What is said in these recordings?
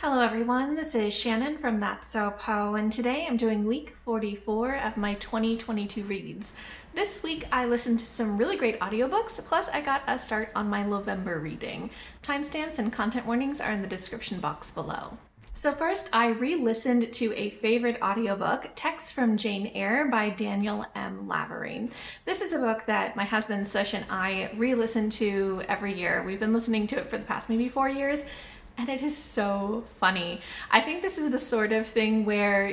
Hello everyone, this is Shannon from That's So Po, and today I'm doing week 44 of my 2022 reads. This week I listened to some really great audiobooks, plus I got a start on my Lovember reading. Timestamps and content warnings are in the description box below. So first, I re-listened to a favorite audiobook, Text from Jane Eyre by Daniel M. Lavery. This is a book that my husband Sush and I re-listen to every year. We've been listening to it for the past maybe 4 years, and it is so funny. I think this is the sort of thing where,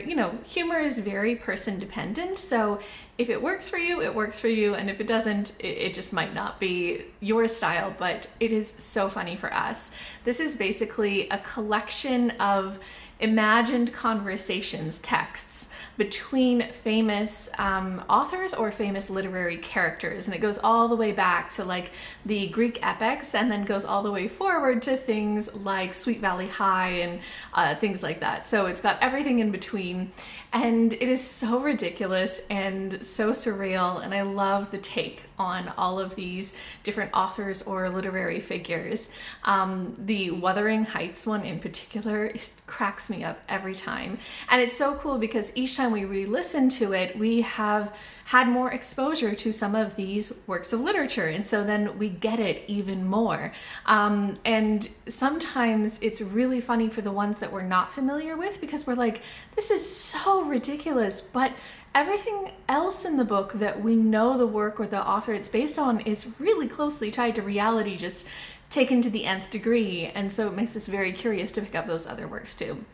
humor is very person dependent. So if it works for you, it works for you. And if it doesn't, it just might not be your style, but it is so funny for us. This is basically a collection of imagined conversations, texts between famous authors or famous literary characters. And it goes all the way back to like the Greek epics and then goes all the way forward to things like Sweet Valley High and things like that. So it's got everything in between. And it is so ridiculous and so surreal. And I love the take on all of these different authors or literary figures. The Wuthering Heights one in particular cracks me up every time. And it's so cool because each time we re-listen to it, we have had more exposure to some of these works of literature. And so then we get it even more. And sometimes it's really funny for the ones that we're not familiar with because we're like, this is so ridiculous. But everything else in the book that we know the work or the author it's based on is really closely tied to reality, just taken to the nth degree. And so it makes us very curious to pick up those other works too.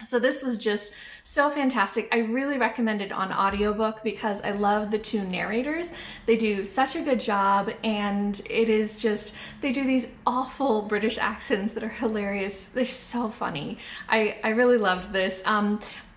So this was just so fantastic. I really recommend it on audiobook because I love the two narrators. They do such a good job, and it is just, they do these awful British accents that are hilarious. They're so funny. I really loved this.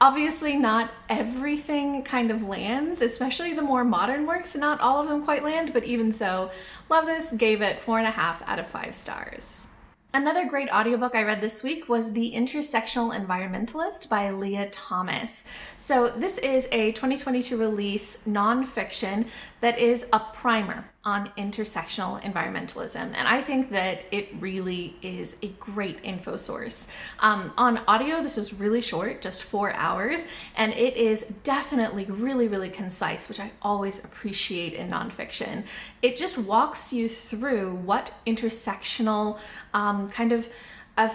Obviously not everything kind of lands, especially the more modern works. Not all of them quite land, but even so, love this, gave it 4.5 out of 5 stars. Another great audiobook I read this week was The Intersectional Environmentalist by Leah Thomas. So this is a 2022 release nonfiction that is a primer on intersectional environmentalism. And I think that it really is a great info source. On audio, this is really short, just 4 hours, and it is definitely really, really concise, which I always appreciate in nonfiction. It just walks you through what intersectional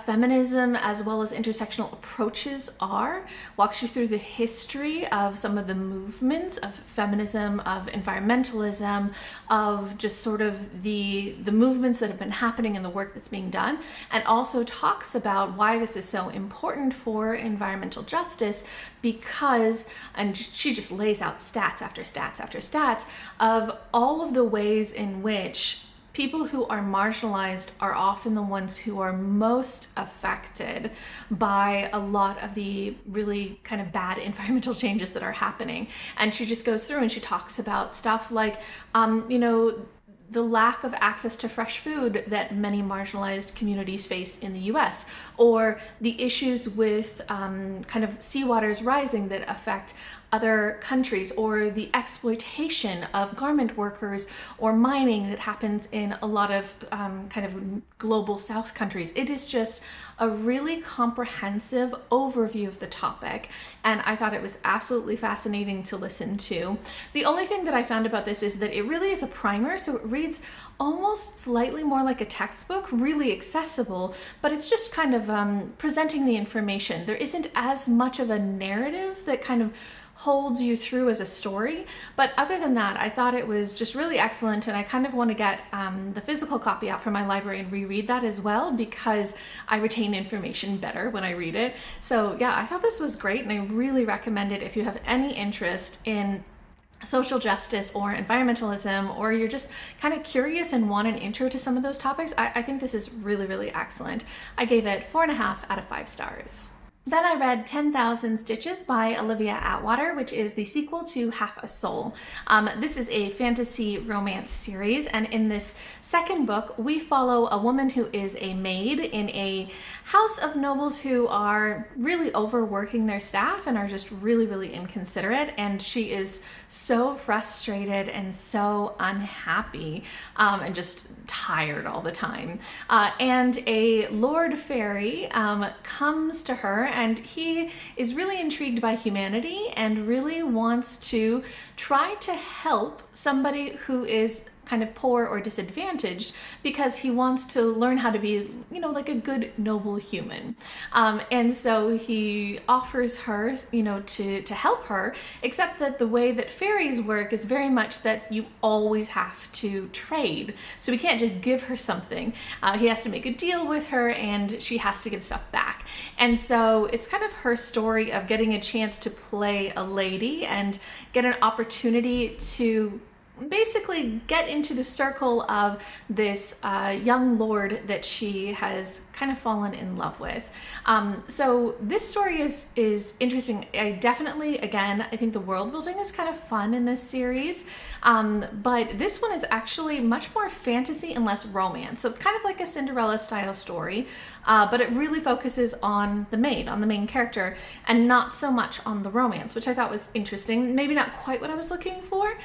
feminism as well as intersectional approaches are, walks you through the history of some of the movements of feminism, of environmentalism, of just sort of the movements that have been happening and the work that's being done, and also talks about why this is so important for environmental justice because, and she just lays out stats after stats after stats of all of the ways in which people who are marginalized are often the ones who are most affected by a lot of the really kind of bad environmental changes that are happening. And she just goes through and she talks about stuff like, the lack of access to fresh food that many marginalized communities face in the US, or the issues with kind of seawaters rising that affect other countries, or the exploitation of garment workers or mining that happens in a lot of kind of global South countries. It is just a really comprehensive overview of the topic, and I thought it was absolutely fascinating to listen to. The only thing that I found about this is that it really is a primer, so it reads almost slightly more like a textbook, really accessible, but it's just kind of presenting the information. There isn't as much of a narrative that kind of holds you through as a story. But other than that, I thought it was just really excellent, and I kind of want to get the physical copy out from my library and reread that as well because I retain information better when I read it. So yeah, I thought this was great, and I really recommend it if you have any interest in social justice or environmentalism, or you're just kind of curious and want an intro to some of those topics. I think this is really, really excellent. I gave it 4.5 out of 5 stars. Then I read 10,000 Stitches by Olivia Atwater, which is the sequel to Half a Soul. This is a fantasy romance series, and in this second book, we follow a woman who is a maid in a house of nobles who are really overworking their staff and are just really, really inconsiderate, and she is so frustrated and so unhappy and just tired all the time. And a Lord Fairy comes to her, and he is really intrigued by humanity and really wants to try to help somebody who is kind of poor or disadvantaged, because he wants to learn how to be, you know, like a good, noble human. And so he offers her, you know, to help her, except that the way that fairies work is very much that you always have to trade. So we can't just give her something. He has to make a deal with her, and she has to give stuff back. And so it's kind of her story of getting a chance to play a lady and get an opportunity to basically get into the circle of this young lord that she has kind of fallen in love with. So this story is interesting. I definitely, again, I think the world building is kind of fun in this series, but this one is actually much more fantasy and less romance. So it's kind of like a Cinderella style story, but it really focuses on the maid, on the main character, and not so much on the romance, which I thought was interesting. Maybe not quite what I was looking for.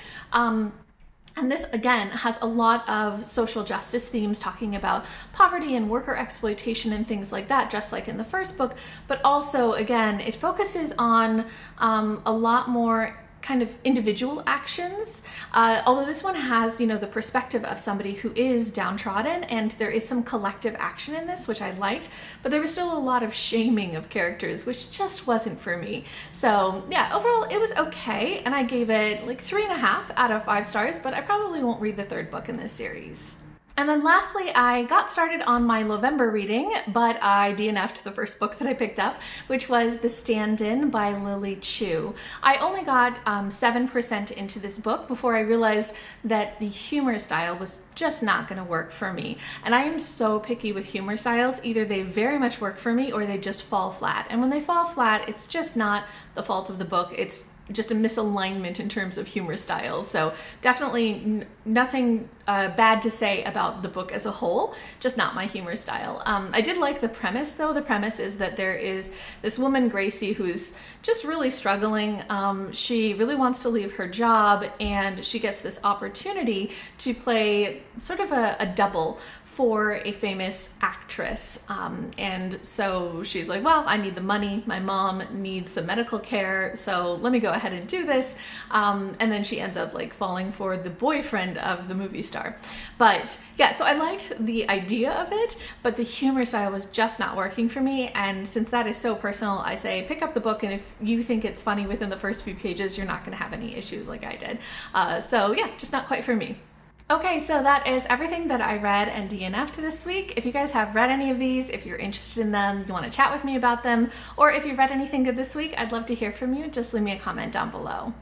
And this, again, has a lot of social justice themes, talking about poverty and worker exploitation and things like that, just like in the first book. But also, again, it focuses on a lot more kind of individual actions, although this one has, you know, the perspective of somebody who is downtrodden, and there is some collective action in this, which I liked, but there was still a lot of shaming of characters, which just wasn't for me. So yeah, overall it was okay, and I gave it like 3.5 out of 5 stars, but I probably won't read the third book in this series. And then lastly, I got started on my Lovember reading, but I DNF'd the first book that I picked up, which was The Stand-In by Lily Chu. I only got 7% into this book before I realized that the humor style was just not going to work for me. And I am so picky with humor styles. Either they very much work for me or they just fall flat. And when they fall flat, it's just not the fault of the book. It's just a misalignment in terms of humor styles. So definitely nothing bad to say about the book as a whole, just not my humor style. I did like the premise though. The premise is that there is this woman, Gracie, who's just really struggling. She really wants to leave her job, and she gets this opportunity to play sort of a double for a famous actress. And so she's like, well, I need the money. My mom needs some medical care, so let me go ahead and do this. And then she ends up like falling for the boyfriend of the movie star. But yeah, so I liked the idea of it, but the humor style was just not working for me. And since that is so personal, I say pick up the book, and if you think it's funny within the first few pages, you're not gonna have any issues like I did. So yeah, just not quite for me. Okay, so that is everything that I read and DNF'd this week. If you guys have read any of these, if you're interested in them, you want to chat with me about them, or if you've read anything good this week, I'd love to hear from you. Just leave me a comment down below.